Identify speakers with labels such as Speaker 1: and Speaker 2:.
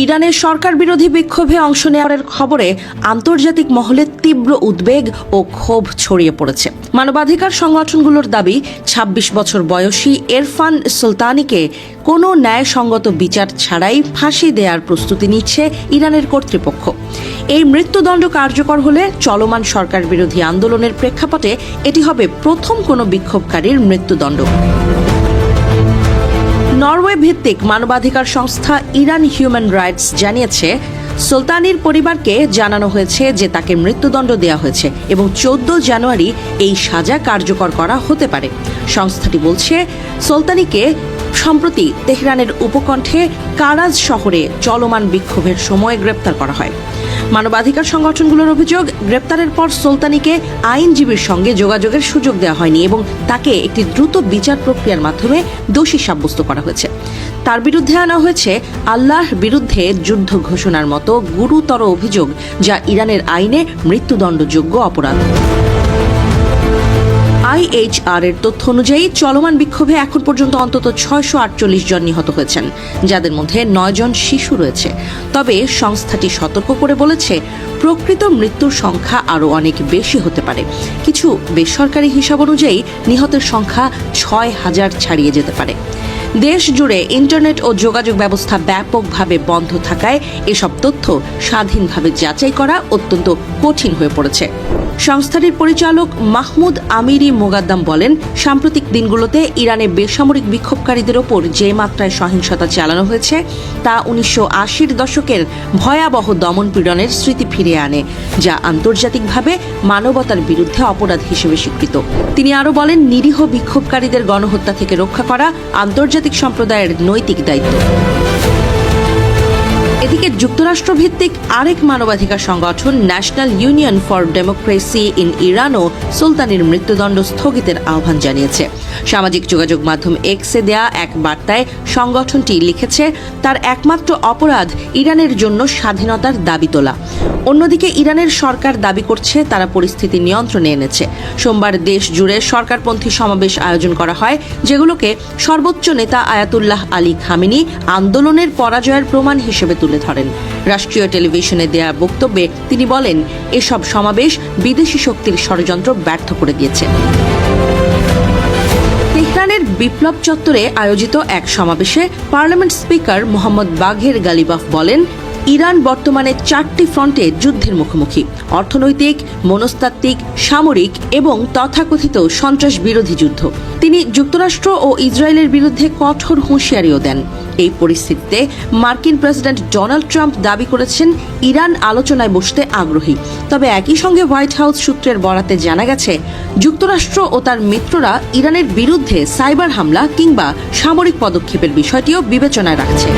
Speaker 1: ইরানের সরকার বিরোধী বিক্ষোভে অংশ নেওয়ার খবরে আন্তর্জাতিক মহলে তীব্র উদ্বেগ ও ক্ষোভ ছড়িয়ে পড়েছে। মানবাধিকার সংগঠনগুলোর দাবি ২৬ বছর বয়সী এরফান সুলতানিকে কোনো ন্যায়সঙ্গত বিচার ছাড়াই ফাঁসি দেওয়ার প্রস্তুতি নিচ্ছে ইরানের কর্তৃপক্ষ। এই মৃত্যুদণ্ড কার্যকর হলে চলমান সরকার বিরোধী আন্দোলনের প্রেক্ষাপটে এটি হবে প্রথম কোনো বিক্ষোভকারীর মৃত্যুদণ্ড। নরওয়ে ভিত্তিক মানবাধিকার সংস্থা ইরান হিউম্যান রাইটস জানিয়েছে, সুলতানির পরিবারকে জানানো হয়েছে যে তাকে মৃত্যুদণ্ড দেওয়া হয়েছে এবং ১৪ জানুয়ারি এই সাজা কার্যকর করা হতে পারে। সংস্থাটি বলছে, সুলতানিকে সম্প্রতি তেহরানের উপকণ্ঠে কারাজ শহরে চলমান বিক্ষোভের সময় গ্রেপ্তার করা হয়। মানবাধিকার সংগঠনগুলোর অভিযোগ, গ্রেপ্তারের পর সুলতানিকে আইনজীবীর সঙ্গে যোগাযোগের সুযোগ দেওয়া হয়নি এবং তাকে একটি দ্রুত বিচার প্রক্রিয়ার মাধ্যমে দোষী সাব্যস্ত করা হয়েছে। তার বিরুদ্ধে আনা হয়েছে আল্লাহর বিরুদ্ধে যুদ্ধ ঘোষণার মতো গুরুতর অভিযোগ, যা ইরানের আইনে মৃত্যুদণ্ডযোগ্য অপরাধ। IHR এর তথ্য অনুযায়ী চলমান বিক্ষোভে এখন পর্যন্ত অন্তত ৬৪৮ জন নিহত হয়েছেন, যাদের মধ্যে ৯ জন শিশু রয়েছে। তবে সংস্থাটি সতর্ক করে বলেছে, প্রকৃত মৃত্যুর সংখ্যা আরও অনেক বেশি হতে পারে। কিছু বেসরকারি হিসাব অনুযায়ী নিহতের সংখ্যা ৬,০০০ ছাড়িয়ে যেতে পারে। দেশ জুড়ে ইন্টারনেট ও যোগাযোগ ব্যবস্থা ব্যাপকভাবে বন্ধ থাকায় এসব তথ্য স্বাধীনভাবে যাচাই করা অত্যন্ত কঠিন হয়ে পড়েছে। সংস্থাটির পরিচালক মাহমুদ আমিরি মোগাদ্দাম বলেন, সাম্প্রতিক দিনগুলোতে ইরানে বেসামরিক বিক্ষোভকারীদের ওপর যে মাত্রায় সহিংসতা চালানো হয়েছে তা ১৯৮০-র দশকের ভয়াবহ দমনপীড়নের স্মৃতি ফিরিয়ে আনে, যা আন্তর্জাতিকভাবে মানবতার বিরুদ্ধে অপরাধ হিসেবে স্বীকৃত। তিনি আরও বলেন, নিরীহ বিক্ষোভকারীদের গণহত্যা থেকে রক্ষা করা আন্তর্জাতিক সম্প্রদায়ের নৈতিক দায়িত্ব। এদিকে যুক্তরাষ্ট্রভিত্তিক আরেক মানবাধিকার সংগঠন national union for democracy in ইরানও সুলতানির মৃত্যুদণ্ড স্থগিতের আহ্বান জানিয়েছে। সামাজিক যোগাযোগ মাধ্যম এক্সে দেয়া এক বার্তায় সংগঠনটি লিখেছে, তার একমাত্র অপরাধ ইরানের জন্য স্বাধীনতার দাবি তোলা। অন্যদিকে ইরানের সরকার দাবি করছে তারা পরিস্থিতি নিয়ন্ত্রণে এনেছে। সোমবার দেশ জুড়ে সরকারপন্থী সমাবেশ আয়োজন করা হয়, যেগুলোকে সর্বোচ্চ নেতা আয়াতুল্লাহ আলী খামেনি আন্দোলনের পরাজয়ের প্রমাণ হিসেবে তুলে ধরেন। রাষ্ট্রীয় টেলিভিশনে দেয়া বক্তব্যে তিনি বলেন, এসব সমাবেশ বিদেশি শক্তির ষড়যন্ত্র ব্যর্থ করে দিয়েছে। তেহরানের বিপ্লব চত্বরে আয়োজিত এক সমাবেশে পার্লামেন্ট স্পিকার মোহাম্মদ বাঘের গালিবাফ বলেন, ইরান বর্তমানে ৪টি ফ্রন্টে যুদ্ধের মুখোমুখি: অর্থনৈতিক, মনস্তাত্ত্বিক, সামরিক এবং তথাকথিত সন্ত্রাস বিরোধী যুদ্ধ। তিনি যুক্তরাষ্ট্র ও ইসরায়েলের বিরুদ্ধে কঠোর হুঁশিয়ারিও দেন। এই পরিস্থিতিতে মার্কিন প্রেসিডেন্ট ডোনাল্ড ট্রাম্প দাবি করেছেন, ইরান আলোচনায় বসতে আগ্রহী। তবে একই সঙ্গে হোয়াইট হাউস সূত্রের বরাতে জানা গেছে, যুক্তরাষ্ট্র ও তার মিত্ররা ইরানের বিরুদ্ধে সাইবার হামলা কিংবা সামরিক পদক্ষেপের বিষয়টিও বিবেচনায় রাখছে।